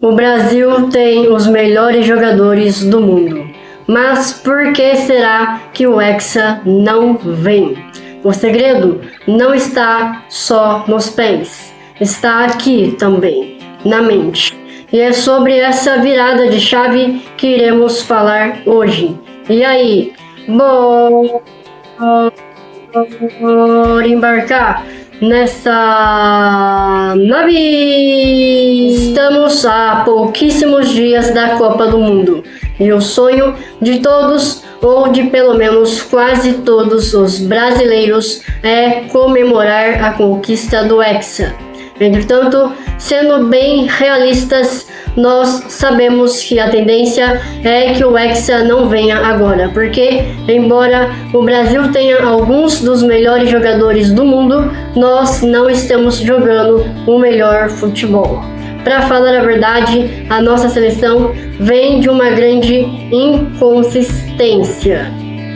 O Brasil tem os melhores jogadores do mundo, mas por que será que o Hexa não vem? O segredo não está só nos pés, está aqui também, na mente. E é sobre essa virada de chave que iremos falar hoje. E aí, bora embarcar nessa nave! Estamos a pouquíssimos dias da Copa do Mundo e o sonho de todos, ou de pelo menos quase todos os brasileiros, é comemorar a conquista do Hexa. Entretanto, sendo bem realistas, nós sabemos que a tendência é que o Hexa não venha agora, porque, embora o Brasil tenha alguns dos melhores jogadores do mundo, nós não estamos jogando o melhor futebol. Para falar a verdade, a nossa seleção vem de uma grande inconsistência.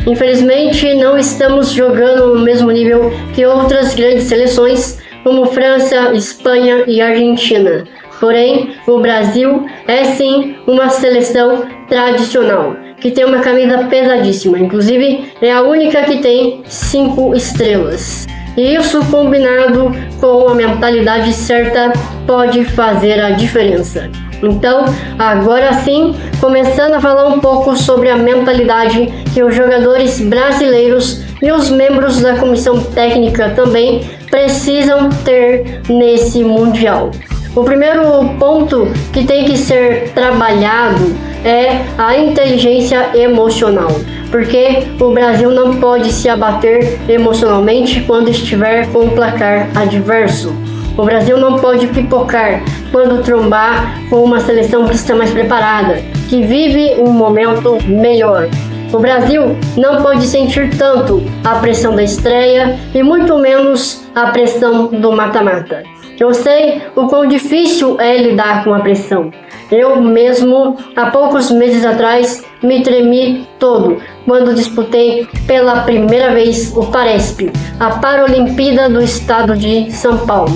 Infelizmente, não estamos jogando no mesmo nível que outras grandes seleções, como França, Espanha e Argentina. Porém, o Brasil é sim uma seleção tradicional, que tem uma camisa pesadíssima, inclusive é a única que tem 5 estrelas. E isso, combinado com a mentalidade certa, pode fazer a diferença. Então, agora sim, começando a falar um pouco sobre a mentalidade que os jogadores brasileiros e os membros da comissão técnica também precisam ter nesse Mundial. O primeiro ponto que tem que ser trabalhado é a inteligência emocional, porque o Brasil não pode se abater emocionalmente quando estiver com o placar adverso. O Brasil não pode pipocar quando trombar com uma seleção que está mais preparada, que vive um momento melhor. O Brasil não pode sentir tanto a pressão da estreia e muito menos a pressão do mata-mata. Eu sei o quão difícil é lidar com a pressão. Eu mesmo, há poucos meses atrás, me tremi todo quando disputei pela primeira vez o Paresp, a Paralimpíada do Estado de São Paulo.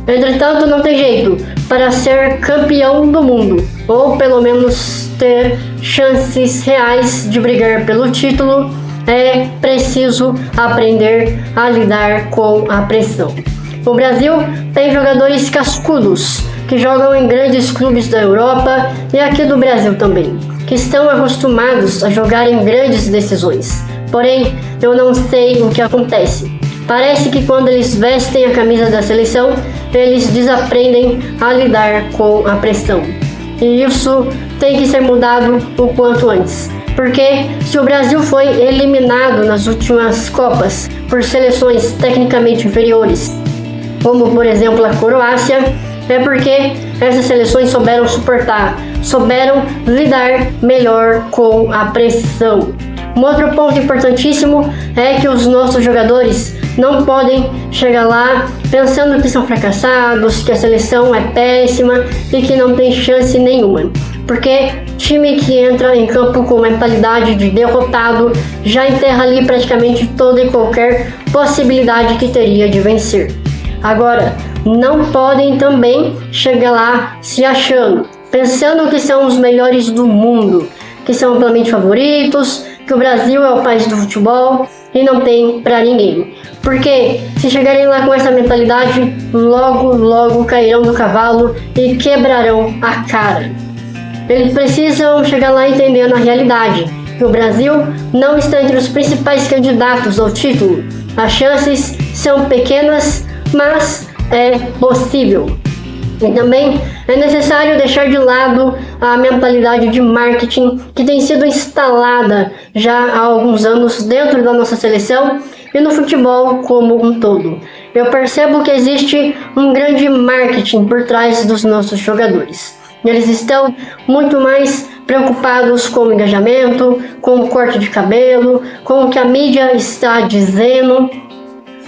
Entretanto, não tem jeito. Para ser campeão do mundo, ou pelo menos ter chances reais de brigar pelo título, é preciso aprender a lidar com a pressão. O Brasil tem jogadores cascudos, que jogam em grandes clubes da Europa e aqui do Brasil também, que estão acostumados a jogar em grandes decisões. Porém, eu não sei o que acontece. Parece que quando eles vestem a camisa da seleção, eles desaprendem a lidar com a pressão. E isso tem que ser mudado o quanto antes. Porque se o Brasil foi eliminado nas últimas Copas por seleções tecnicamente inferiores, como por exemplo a Croácia, é porque essas seleções souberam suportar, souberam lidar melhor com a pressão. Um outro ponto importantíssimo é que os nossos jogadores não podem chegar lá pensando que são fracassados, que a seleção é péssima e que não tem chance nenhuma. Porque time que entra em campo com mentalidade de derrotado já enterra ali praticamente toda e qualquer possibilidade que teria de vencer. Agora, não podem também chegar lá se achando, pensando que são os melhores do mundo, que são amplamente favoritos, que o Brasil é o país do futebol e não tem pra ninguém. Porque se chegarem lá com essa mentalidade, logo cairão do cavalo e quebrarão a cara. Eles precisam chegar lá entendendo a realidade, que o Brasil não está entre os principais candidatos ao título. As chances são pequenas, mas é possível. E também é necessário deixar de lado a mentalidade de marketing que tem sido instalada já há alguns anos dentro da nossa seleção e no futebol como um todo. Eu percebo que existe um grande marketing por trás dos nossos jogadores. Eles estão muito mais preocupados com o engajamento, com o corte de cabelo, com o que a mídia está dizendo.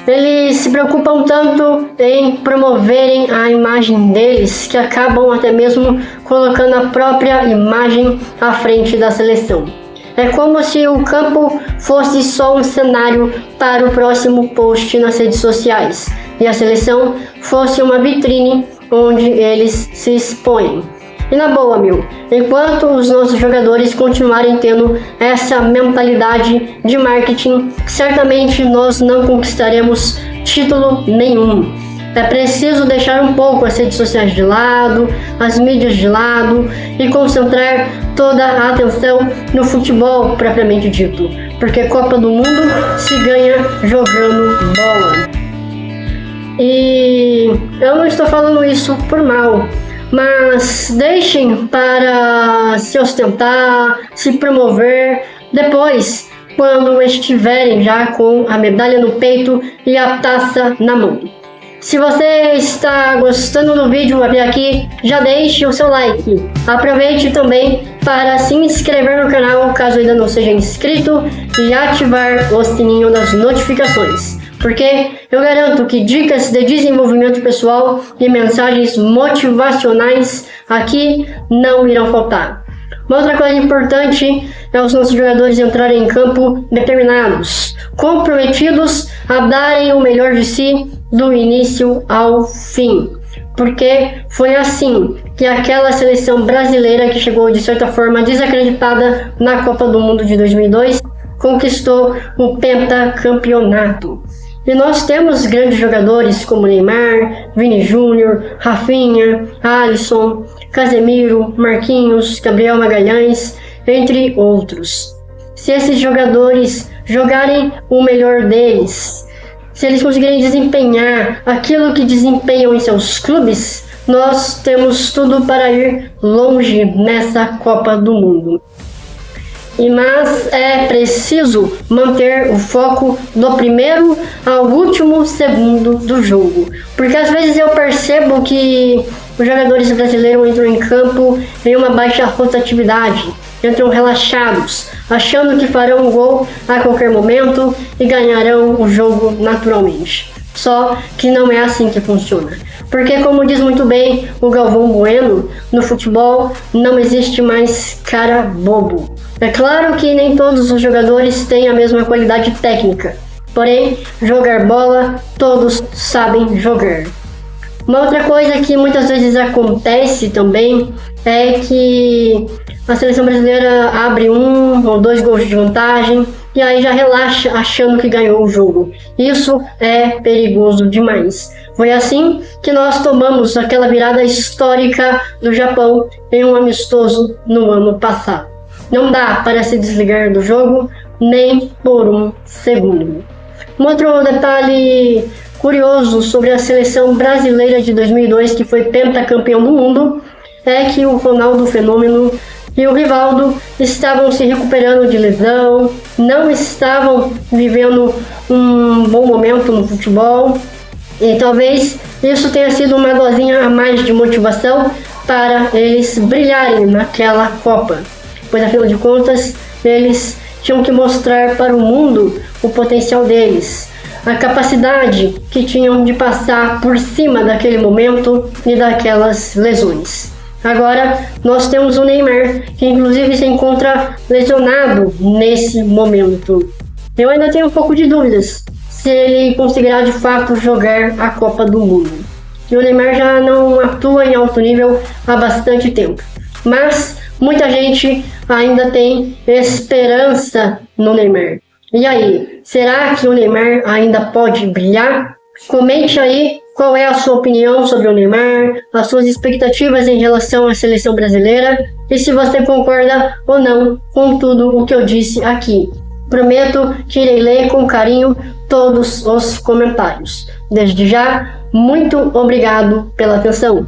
Eles se preocupam tanto em promoverem a imagem deles que acabam até mesmo colocando a própria imagem à frente da seleção. É como se o campo fosse só um cenário para o próximo post nas redes sociais e a seleção fosse uma vitrine onde eles se expõem. E na boa, enquanto os nossos jogadores continuarem tendo essa mentalidade de marketing, certamente nós não conquistaremos título nenhum. É preciso deixar um pouco as redes sociais de lado, as mídias de lado e concentrar toda a atenção no futebol propriamente dito, porque Copa do Mundo se ganha jogando bola. E eu não estou falando isso por mal, mas deixem para se ostentar, se promover depois, quando estiverem já com a medalha no peito e a taça na mão. Se você está gostando do vídeo até aqui, já deixe o seu like. Aproveite também para se inscrever no canal caso ainda não seja inscrito e ativar o sininho das notificações, porque eu garanto que dicas de desenvolvimento pessoal e mensagens motivacionais aqui não irão faltar. Uma outra coisa importante é os nossos jogadores entrarem em campo determinados, comprometidos a darem o melhor de si do início ao fim, porque foi assim que aquela seleção brasileira que chegou de certa forma desacreditada na Copa do Mundo de 2002 conquistou o pentacampeonato. E nós temos grandes jogadores como Neymar, Vini Júnior, Rafinha, Alisson, Casemiro, Marquinhos, Gabriel Magalhães, entre outros. Se esses jogadores jogarem o melhor deles, se eles conseguirem desempenhar aquilo que desempenham em seus clubes, nós temos tudo para ir longe nessa Copa do Mundo. Mas é preciso manter o foco do primeiro ao último segundo do jogo, porque às vezes eu percebo que os jogadores brasileiros entram em campo em uma baixa rotatividade, entram relaxados, achando que farão um gol a qualquer momento e ganharão o jogo naturalmente. Só que não é assim que funciona. Porque, como diz muito bem o Galvão Bueno, no futebol não existe mais cara bobo. É claro que nem todos os jogadores têm a mesma qualidade técnica, porém, jogar bola, todos sabem jogar. Uma outra coisa que muitas vezes acontece também é que a seleção brasileira abre 1 ou 2 gols de vantagem e aí já relaxa achando que ganhou o jogo. Isso é perigoso demais. Foi assim que nós tomamos aquela virada histórica do Japão em um amistoso no ano passado. Não dá para se desligar do jogo nem por um segundo. Um outro detalhe curioso sobre a seleção brasileira de 2002, que foi pentacampeão do mundo, é que o Ronaldo Fenômeno e o Rivaldo estavam se recuperando de lesão, não estavam vivendo um bom momento no futebol, e talvez isso tenha sido uma dosinha a mais de motivação para eles brilharem naquela Copa, pois afinal de contas eles tinham que mostrar para o mundo o potencial deles, a capacidade que tinham de passar por cima daquele momento e daquelas lesões. Agora nós temos o Neymar, que inclusive se encontra lesionado nesse momento. Eu ainda tenho um pouco de dúvidas se ele conseguirá de fato jogar a Copa do Mundo. E o Neymar já não atua em alto nível há bastante tempo. Mas muita gente ainda tem esperança no Neymar. E aí, será que o Neymar ainda pode brilhar? Comente aí qual é a sua opinião sobre o Neymar, as suas expectativas em relação à seleção brasileira e se você concorda ou não com tudo o que eu disse aqui. Prometo que irei ler com carinho todos os comentários. Desde já, muito obrigado pela atenção.